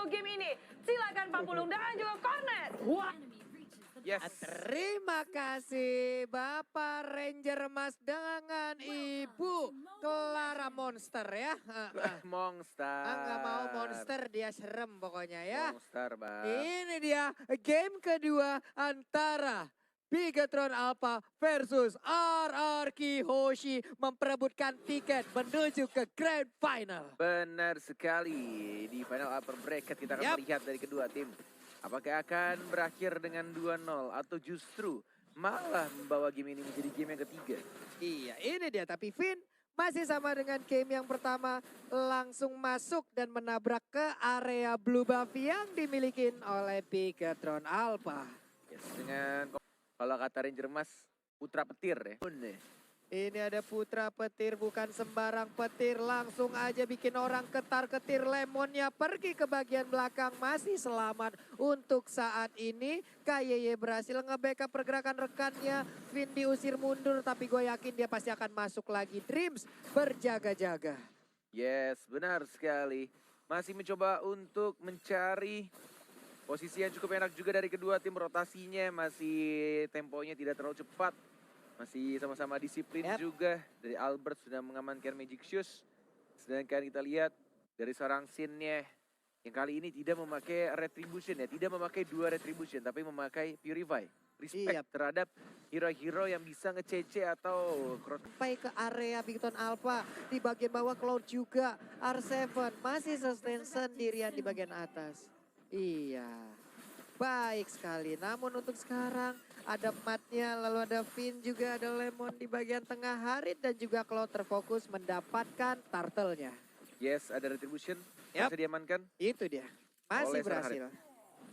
game ini. Silakan Pak Pulung dan juga Cornet. Wah. Yes. Terima kasih Bapak Ranger Mas dengan Ibu Clara Monster ya. Monster. Nggak mau monster, dia serem pokoknya ya. Monster, Bang. Ini dia game kedua antara Bigetron Alpha versus RRQ Hoshi memperebutkan tiket menuju ke Grand Final. Benar sekali. Di final upper bracket kita akan melihat dari kedua tim. Apakah akan berakhir dengan 2-0 atau justru malah membawa game ini menjadi game yang ketiga? Iya, ini dia. Tapi Vin masih sama dengan game yang pertama, langsung masuk dan menabrak ke area blue buff yang dimiliki oleh Bigetron Alpha. Yes, dengan kalau kata Ranger Mas, putra petir ya. Ini ada putra petir, bukan sembarang petir. Langsung aja bikin orang ketar-ketir. Lemonnya pergi ke bagian belakang, masih selamat untuk saat ini. KYY berhasil nge-backup pergerakan rekannya. Vin diusir mundur, tapi gue yakin dia pasti akan masuk lagi. Dreams berjaga-jaga. Yes, benar sekali. Masih mencoba untuk mencari posisi yang cukup enak juga dari kedua tim. Rotasinya masih temponya tidak terlalu cepat. Masih sama-sama disiplin juga. Dari Albert sudah mengamankan Magic Shoes. Sedangkan kita lihat dari seorang Sin-nya yang kali ini tidak memakai Retribution ya. Tidak memakai 2 Retribution tapi memakai Purify. Respect terhadap hero-hero yang bisa nge-CC atau sampai ke area Bigetron Alpha. Di bagian bawah Cloud juga. R7 masih sustain sendirian di bagian atas. Iya. Baik sekali, namun untuk sekarang ada matnya, lalu ada Vin juga, ada Lemon di bagian tengah. Harit dan juga Cloud terfokus mendapatkan turtle-nya. Yes, ada Retribution, bisa diamankan. Itu dia, masih oleh berhasil.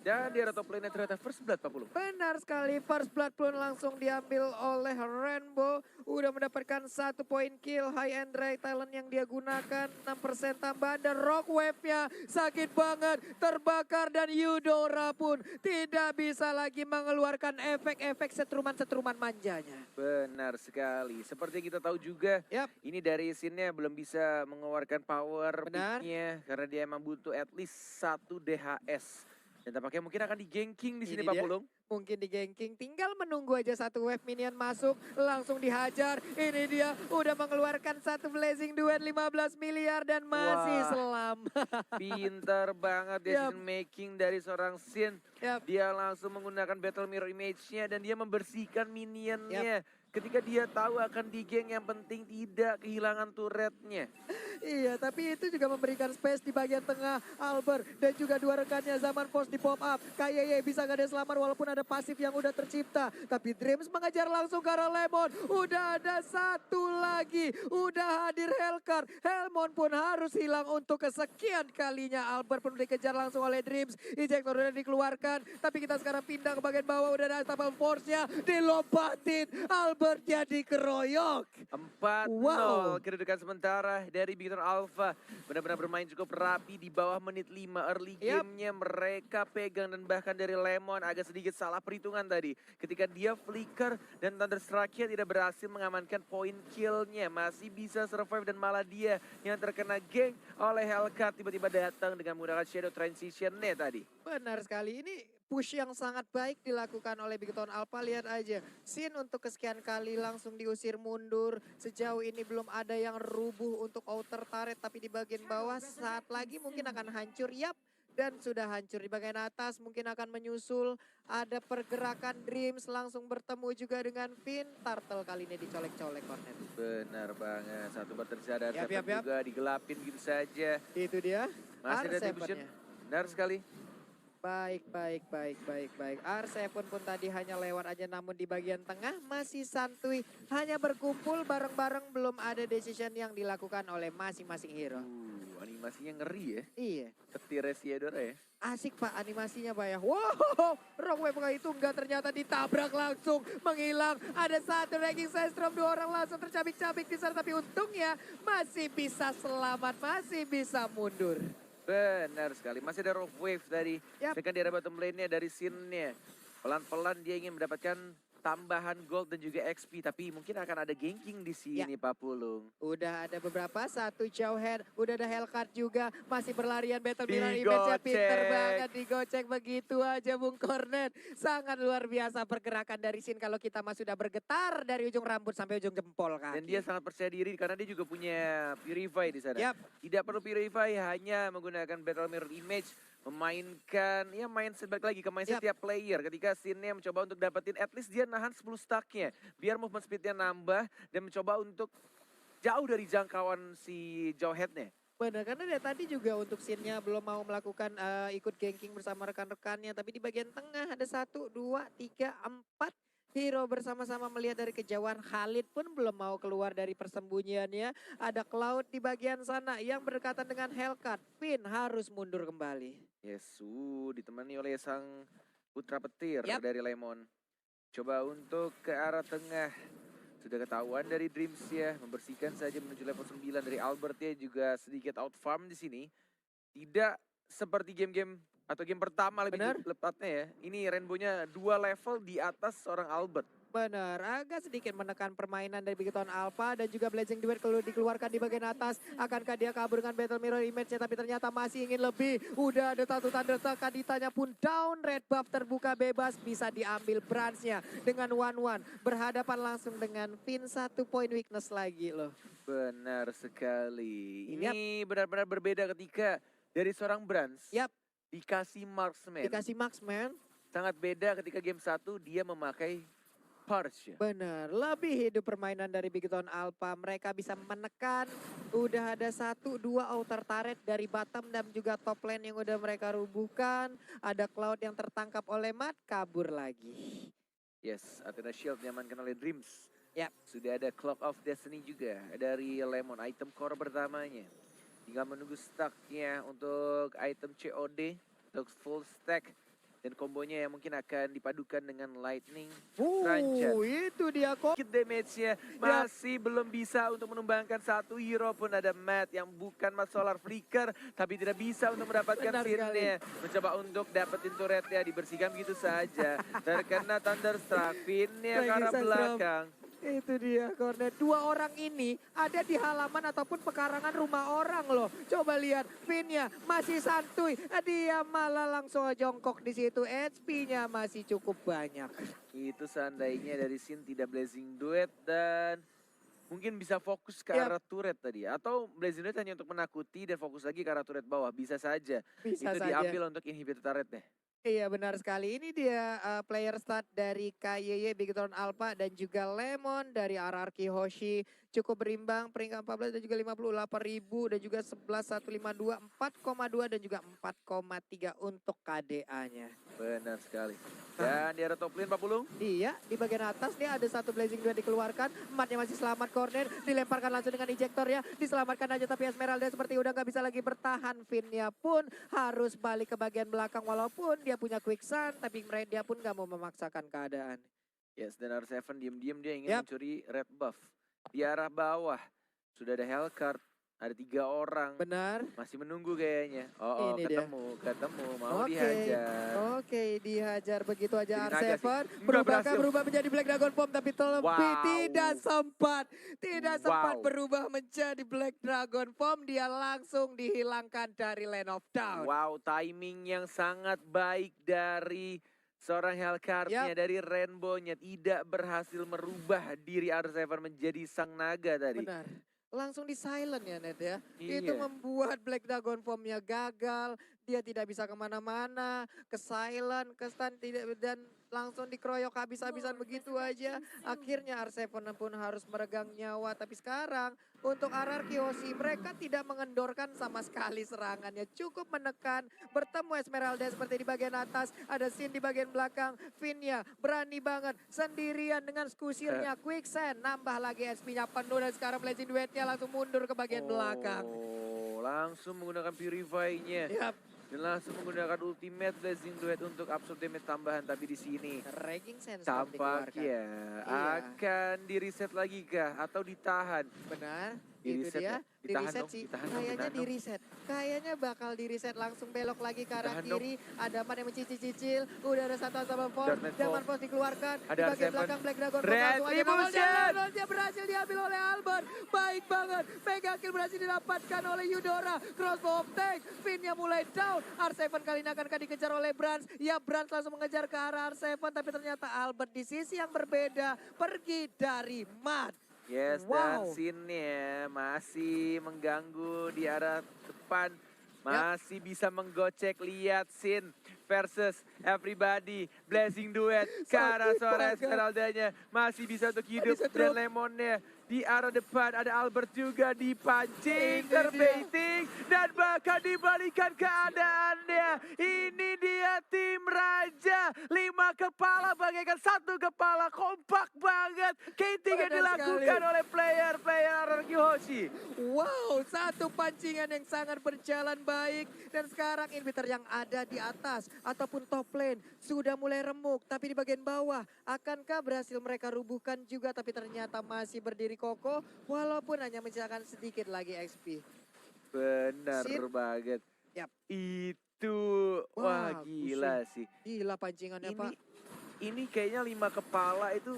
Dan di area top lane ternyata First Blood 40. Benar sekali, First Blood pun langsung diambil oleh Rainbow. Udah mendapatkan 1 poin kill, high end Drake talent yang dia gunakan. 6% tambahan dan rock wave-nya sakit banget, terbakar. Dan Eudora pun tidak bisa lagi mengeluarkan efek-efek setruman-setruman manjanya. Benar sekali, seperti kita tahu juga ini dari scene-nya belum bisa mengeluarkan power peak-nya. Karena dia emang butuh at least 1 DHS. Dan tampaknya mungkin akan di-ganking di sini Pak Pulung. Mungkin di-ganking, tinggal menunggu aja 1 wave minion masuk, langsung dihajar. Ini dia udah mengeluarkan 1 blazing duet 15 miliar dan masih selamat. Pintar banget decision making dari seorang Sin. Dia langsung menggunakan battle mirror image-nya dan dia membersihkan minionnya. Ketika dia tahu akan di-gank, yang penting tidak kehilangan turretnya. Iya, tapi itu juga memberikan space di bagian tengah. Albert dan juga 2 rekannya Zaman Force di pop up. KYY bisa gak ada selamat walaupun ada pasif yang udah tercipta. Tapi Dreams mengejar langsung ke arah Lemon. Udah ada 1 lagi. Udah hadir Hellcar. Helmon pun harus hilang untuk kesekian kalinya. Albert pun dikejar langsung oleh Dreams. Ejector udah dikeluarkan. Tapi kita sekarang pindah ke bagian bawah. Udah ada Unstoppable Force-nya. Dilompatin. Albert jadi keroyok. 4-0 kedudukan sementara dari Bigetron Alpha. Benar-benar bermain cukup rapi di bawah menit 5 early game-nya. Mereka pegang dan bahkan dari Lemon agak sedikit salah perhitungan tadi. Ketika dia flicker dan Thunderstruck-nya tidak berhasil mengamankan poin kill-nya. Masih bisa survive dan malah dia yang terkena gank oleh Hellcat. Tiba-tiba datang dengan menggunakan Shadow Transition-nya tadi. Benar sekali, ini push yang sangat baik dilakukan oleh Bigetron Alpha. Lihat aja, Sin untuk kesekian kali langsung diusir mundur. Sejauh ini belum ada yang rubuh untuk outer turret, tapi di bagian bawah saat lagi mungkin akan hancur. Dan sudah hancur. Di bagian atas mungkin akan menyusul. Ada pergerakan Dreams langsung bertemu juga dengan Vin. Turtle kali ini dicolek-colek Cornet. Benar banget, satu bertersisa dan juga digelapin gitu saja. Itu dia. Masih ada Retribution, benar sekali. Baik. R7 pun tadi hanya lewat aja, namun di bagian tengah masih santuy. Hanya berkumpul bareng-bareng, belum ada decision yang dilakukan oleh masing-masing hero. Animasinya ngeri ya. Iya. Petirnya si Eudora ya. Asik Pak animasinya Pak ya. Wow, Rockwave itu enggak, ternyata ditabrak langsung. Menghilang, ada 1 ranking Sandstorm, 2 orang langsung tercabik-cabik di sana. Tapi untungnya masih bisa selamat, masih bisa mundur. Benar sekali, masih ada Rough Wave dari second di area bottom lane-nya, dari Sin-nya. Pelan-pelan dia ingin mendapatkan tambahan gold dan juga XP. Tapi mungkin akan ada ganking di sini Pak Pulung. Udah ada beberapa, satu jauh head, udah ada Hellcat juga, masih berlarian Battle Mirror Image-nya pinter banget, digocek begitu aja Bung Cornet. Sangat luar biasa pergerakan dari Sin kalau kita mah sudah bergetar dari ujung rambut sampai ujung jempol kaki. Dan dia sangat percaya diri karena dia juga punya Purify di sana. Tidak perlu Purify, hanya menggunakan Battle Mirror Image, memainkan, ya mindset balik lagi ke mindset setiap player. Ketika Sinnya mencoba untuk dapetin, at least dia nahan 10 stacknya. Biar movement speednya nambah dan mencoba untuk jauh dari jangkauan si Jawhead-nya. Benar, karena dia tadi juga untuk Sinnya belum mau melakukan ikut ganking bersama rekan-rekannya. Tapi di bagian tengah ada 1, 2, 3, 4 hero bersama-sama melihat dari kejauhan. Khalid pun belum mau keluar dari persembunyiannya. Ada Cloud di bagian sana yang berdekatan dengan Hellcat. Finn harus mundur kembali. Yesu, ditemani oleh sang putra petir dari Lemon. Coba untuk ke arah tengah. Sudah ketahuan dari Dreams ya, membersihkan saja menuju level 9 dari Albert ya, juga sedikit out farm di sini. Tidak seperti game-game atau game pertama lebih tepatnya ya. Ini Rainbow-nya 2 level di atas seorang Albert. Benar, agak sedikit menekan permainan dari Bigoton Alpha dan juga Blazing Duet kalau dikeluarkan di bagian atas. Akankah dia kabur dengan Battle Mirror Image-nya, tapi ternyata masih ingin lebih. Udah ada satu tanda tekan, ditanya pun down, red buff terbuka bebas, bisa diambil Branch-nya dengan 1-1. Berhadapan langsung dengan Finn, 1 point weakness lagi loh. Benar sekali. Ini benar-benar berbeda ketika dari seorang Branch dikasih Marksman. Dikasih Marksman. Sangat beda ketika game 1 dia memakai Purge. Benar, lebih hidup permainan dari Bigoton Alpha. Mereka bisa menekan, udah ada 1, 2 outer turret dari bottom dan juga top lane yang udah mereka rubuhkan. Ada Cloud yang tertangkap oleh Matt, kabur lagi. Yes, Athena Shield diamankan oleh Dreams. Sudah ada Clock of Destiny juga dari Lemon, item core pertamanya. Tinggal menunggu stacknya untuk item COD, untuk full stack. Dan kombonya yang mungkin akan dipadukan dengan Lightning Rancet. Itu dia kok. Damage-nya masih belum bisa untuk menumbangkan satu hero pun. Ada Matt yang bukan Solar Flicker, tapi tidak bisa untuk mendapatkan Sin-nya. Mencoba untuk dapetin turretnya, dibersihkan begitu saja. Terkena Thunderstruck, Finn-nya ke arah belakang. Itu dia Cornet. 2 orang ini ada di halaman ataupun pekarangan rumah orang loh. Coba lihat Finn-nya masih santuy. Dia malah langsung jongkok di situ. HP-nya masih cukup banyak. Itu seandainya dari Sin tidak Blazing Duet dan mungkin bisa fokus ke arah turret tadi. Atau Blazing Duet hanya untuk menakuti dan fokus lagi ke arah turret bawah. Bisa saja. Itu diambil untuk inhibitor turretnya. Iya benar sekali, ini dia player start dari KYY Bigoton Alpha dan juga Lemon dari RRQ Hoshi. Cukup berimbang, peringkat 14 dan juga 58.000 dan juga 11.152, 4,2 dan juga 4,3 untuk KDA-nya. Benar sekali. Dan di arah top lane Pak Pulung. Iya, di bagian atas nih ada 1 Blazing Duet dikeluarkan. Matnya masih selamat, corner, dilemparkan langsung dengan ejector ya. Diselamatkan aja tapi Esmeralda seperti udah gak bisa lagi bertahan. Finn-nya pun harus balik ke bagian belakang walaupun dia punya quicksand, tapi dia pun gak mau memaksakan keadaan. Yes, dan R7 diam-diam dia ingin mencuri red buff. Di arah bawah sudah ada Hellcat, ada 3 orang. Benar. Masih menunggu kayaknya. Ini ketemu, mau dihajar. Oke, dihajar begitu aja R7. Berubah menjadi Black Dragon Bomb tapi terlebih tidak sempat. Tidak sempat berubah menjadi Black Dragon Bomb. Dia langsung dihilangkan dari Land of Dawn. Wow, timing yang sangat baik dari seorang Hellcat-nya, dari Rainbow-nya. Tidak berhasil merubah diri R7 menjadi sang naga tadi. Benar. Langsung di silent ya Net ya. Itu membuat Black Dragon Form-nya gagal. Dia tidak bisa kemana-mana. Ke silent, ke stun, dan langsung dikeroyok habis-habisan begitu aja. Akhirnya R7 pun harus meregang nyawa. Tapi sekarang untuk RRQ Hoshi mereka tidak mengendorkan sama sekali serangannya. Cukup menekan, bertemu Esmeralda seperti di bagian atas. Ada Sin di bagian belakang. Finn-nya berani banget sendirian dengan skusirnya. Quicksand, nambah lagi SP-nya penuh. Dan sekarang Blazing Duet-nya langsung mundur ke bagian belakang. Langsung menggunakan Purify-nya. Dan langsung menggunakan ultimate Blazing Duet untuk absorb damage tambahan. Tapi di sini tampaknya akan di reset lagi kah atau ditahan? Benar, di itu dia. Di Ditahan reset dong, sih, ditahan dong, kayaknya ditahan di dong. reset. Kayaknya bakal di reset langsung belok lagi ke arah Ditahan dong. kiri. Ada Man yang mencicil-cicil. Udah ada satu sama Force. Darknet Zaman Force. Force dikeluarkan. Ada Di bagian R7. belakang Black Dragon Retribution! Lordnya berhasil diambil oleh Albert. Baik banget. Mega kill berhasil didapatkan oleh Eudora. Crossbow of tank. Finnya mulai down. R7 kali ini akankah dikejar oleh Brans. Ya Brans langsung mengejar ke arah R7. Tapi ternyata Albert di sisi yang berbeda. Pergi dari Mat. Yes, Wow. dan scene-nya masih mengganggu di arah depan. Masih bisa menggocek. Lihat scene versus everybody. Blazing duet ke arah Sakit suara banget. Esmeraldanya. Masih bisa untuk hidup. Bisa Dan drop. Lemonnya di arah depan. Ada Albert juga dipancing, Ini terbaiting. Dan bahkan dibalikan keadaannya. Ini dia tim Raja. 5 kepala bagaikan 1 kepala. Kompak banget. Kating yang Benar dilakukan sekali. oleh player Ararki Hoshi. Wow, satu pancingan yang sangat berjalan baik. Dan sekarang inhibitor yang ada di atas ataupun top lane sudah mulai remuk. Tapi di bagian bawah, akankah berhasil mereka rubuhkan juga? Tapi ternyata masih berdiri kokoh walaupun hanya menyisakan sedikit lagi XP. Benar Sin. banget. Yap. Itu, Wah, wah gila sih. Gila pancingannya Pak. Ini kayaknya 5 kepala itu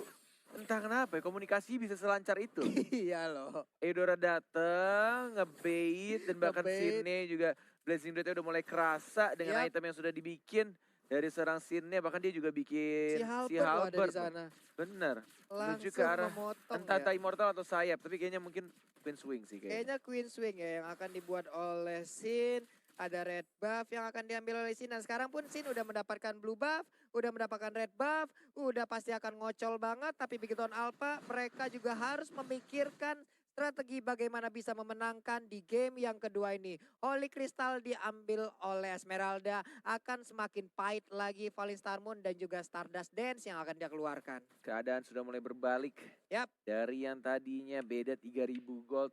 entah kenapa ya, komunikasi bisa selancar itu. Iya loh. Eudora dateng, ngebait dan bahkan Ngebait. scene juga Blazing Duetnya udah mulai kerasa dengan Yap. item yang sudah dibikin dari serang scene-nya, bahkan dia juga bikin Si Halbert loh ada di sana. Bener. Menuju ke Langsung arah memotong entah ya. Immortal atau sayap, tapi kayaknya mungkin Queen Swing sih kayaknya. Kayaknya Queen Swing ya yang akan dibuat oleh Sin. Ada red buff yang akan diambil oleh Sin. Dan sekarang pun Sin udah mendapatkan blue buff. Udah mendapatkan red buff. Udah pasti akan ngocol banget. Tapi begitu Alpha mereka juga harus memikirkan strategi bagaimana bisa memenangkan di game yang kedua ini. Holy Crystal diambil oleh Esmeralda. Akan semakin pahit lagi Falling Star Moon dan juga Stardust Dance yang akan dia keluarkan. Keadaan sudah mulai berbalik. Yap. Dari yang tadinya beda 3.000 gold.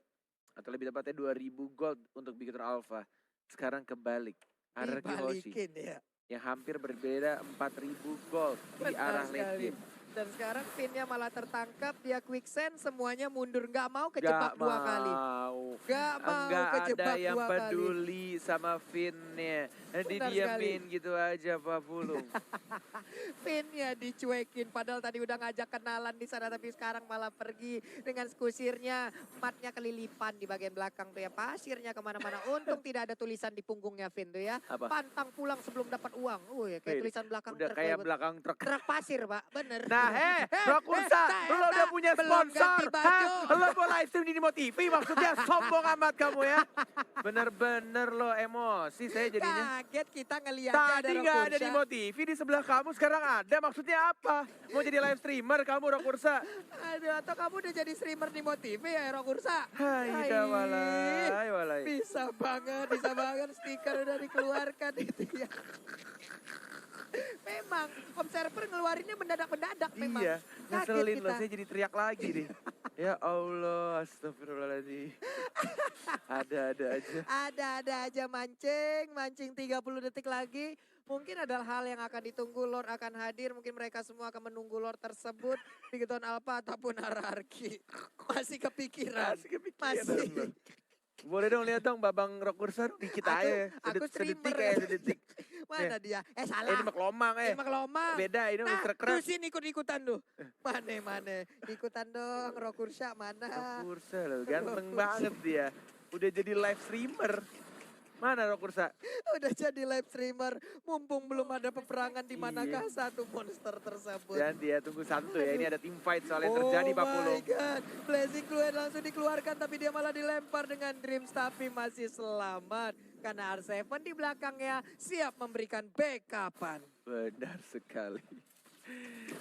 Atau lebih tepatnya 2.000 gold untuk Beacon Alpha. Sekarang kebalik. Ararki Hoshi. Dibalikin ya. Yang hampir berbeda 4.000 gold di Benar arah late sekali. game. Dan sekarang Finnya malah tertangkap, dia quicksand, semuanya mundur. Nggak mau kejebak dua kali. Nggak mau Enggak ada kejebak yang dua kali. peduli sama Finnya. Benar Didiamin gitu aja Pak Pulung. Finnya dicuekin, padahal tadi udah ngajak kenalan di sana, tapi sekarang malah pergi dengan kusirnya. Matnya kelilipan di bagian belakang tuh ya, pasirnya kemana-mana. Untung tidak ada tulisan di punggungnya Fin tuh ya. Apa? Pantang pulang sebelum dapat uang. Kayak Wih, tulisan belakang Udah truk. kayak banget. belakang truk. Truk pasir Pak, bener. Nah Rock Ursa, lo udah punya belum sponsor. ganti baju. Lo mau live stream di Nimo TV maksudnya sombong amat kamu ya. Bener-bener lo emosi saya jadinya. Kaget kita ngeliatnya ada Tadi Rock nggak ada Ursa. Nimo TV, di sebelah kamu sekarang ada. Maksudnya apa? Mau jadi live streamer kamu Rock Ursa? Aduh, atau kamu udah jadi streamer di TV ya Rock Ursa? Hai dah walai. Bisa banget stiker udah dikeluarkan itu ya. Memang Om Server ngeluarinnya mendadak-mendadak memang. Iya, Kaget ngeselin kita. loh, saya jadi teriak lagi deh. Ya Allah, astagfirullahaladzim. Ada-ada aja. Ada aja mancing 30 detik lagi. Mungkin ada hal yang akan ditunggu, Lord akan hadir. Mungkin mereka semua akan menunggu Lord tersebut. Bigiton Alpha ataupun Hierarchy. Masih kepikiran. Masih. Boleh dong lihat dong Babang Rock Ursa dikit aja. Aku Sedetik streamer. kayak sedetik. Mana dia? Salah. Ini maklomang Ini maklomang. Beda ini Nah, Mr. tuh Krab. sini ikut-ikutan tuh. Mana. Ikutan dong, Rock Ursa mana? Rock Ursa loh, ganteng Rock Ursa. banget dia. Udah jadi live streamer. Mana Rock Ursa? Udah jadi live streamer, mumpung belum ada peperangan di manakah Iya. satu monster tersebut. Dan dia tunggu santuy ya, ini ada team fight soalnya terjadi Pak Oh Pulung. my god, Blazing Fluid langsung dikeluarkan tapi dia malah dilempar dengan Dreams tapi masih selamat. Karena R7 di belakangnya siap memberikan backupan. Benar sekali.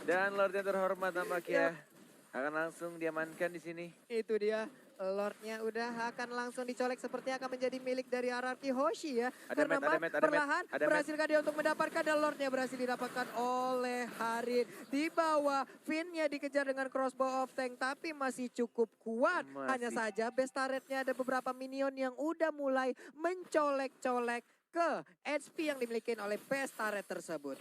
Dan Lord yang terhormat nampaknya akan langsung diamankan di sini. Itu dia. Lordnya udah akan langsung dicolek sepertinya akan menjadi milik dari Ararki Hoshi ya. Ada Karena met, ada perlahan met. berhasilkah dia untuk mendapatkan dan Lordnya berhasil didapatkan oleh Harit. Di bawah Finnya dikejar dengan crossbow of tank tapi masih cukup kuat. Masih. Hanya saja best turretnya ada beberapa minion yang udah mulai mencolek-colek ke HP yang dimiliki oleh best turret tersebut.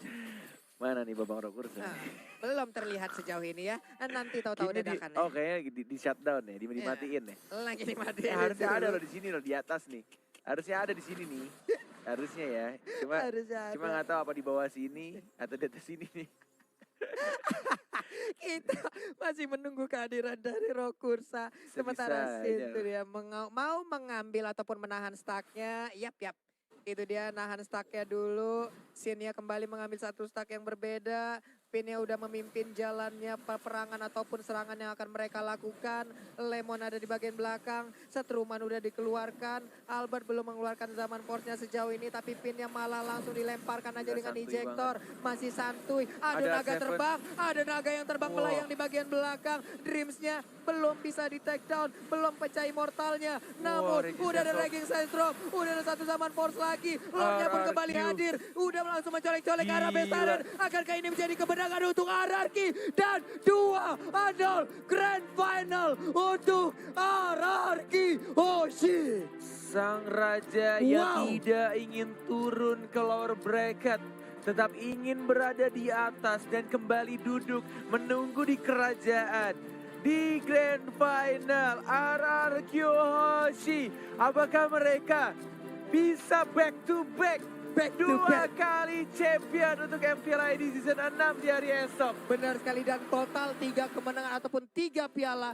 Mana nih Babang Rokursa? Nah, belum terlihat sejauh ini ya. Nanti tahu-tahu Kini dadakan oh kayaknya di shutdown ya, dimatiin ya. Lagi dimatiin. Harusnya ada loh di sini loh, di atas nih. Harusnya ada di sini nih. Harusnya ya. Harusnya Cuma ada. nggak tahu apa di bawah sini atau di atas sini nih. Kita masih menunggu kehadiran dari Rokursa. Sementara Sebisanya. Sin dia mau mengambil ataupun menahan stacknya. Yap. Itu dia nahan stacknya dulu. Sinnya kembali mengambil satu stack yang berbeda. Pinnya udah memimpin jalannya peperangan ataupun serangan yang akan mereka lakukan. Lemon ada di bagian belakang. Setruman udah dikeluarkan. Albert belum mengeluarkan zaman force-nya sejauh ini. Tapi pinnya malah langsung dilemparkan aja Udah dengan santuy ejector. Masih santuy. Ada naga Seven. terbang. Ada naga yang terbang Wow. melayang di bagian belakang. Dreams-nya belum bisa di take down. Belum pecah immortalnya. Namun Reggie udah ada Sensor. Raging Sandstorm. Udah ada satu zaman force lagi. Lordnya pun kembali RRQ. hadir. Udah langsung mencolek-colek ke arah Gila. Bestaren. Akankah ini menjadi kemenangan untuk RRQ? Dan 2-0 Grand Final untuk RRQ Hoshi. Sang raja yang tidak ingin turun ke lower bracket, tetap ingin berada di atas dan kembali duduk menunggu di kerajaan. Di Grand Final RRQ Hoshi, apakah mereka bisa back to back? Dua kali champion untuk MPLI di season 6 di hari esok. Benar sekali dan total 3 kemenangan ataupun 3 piala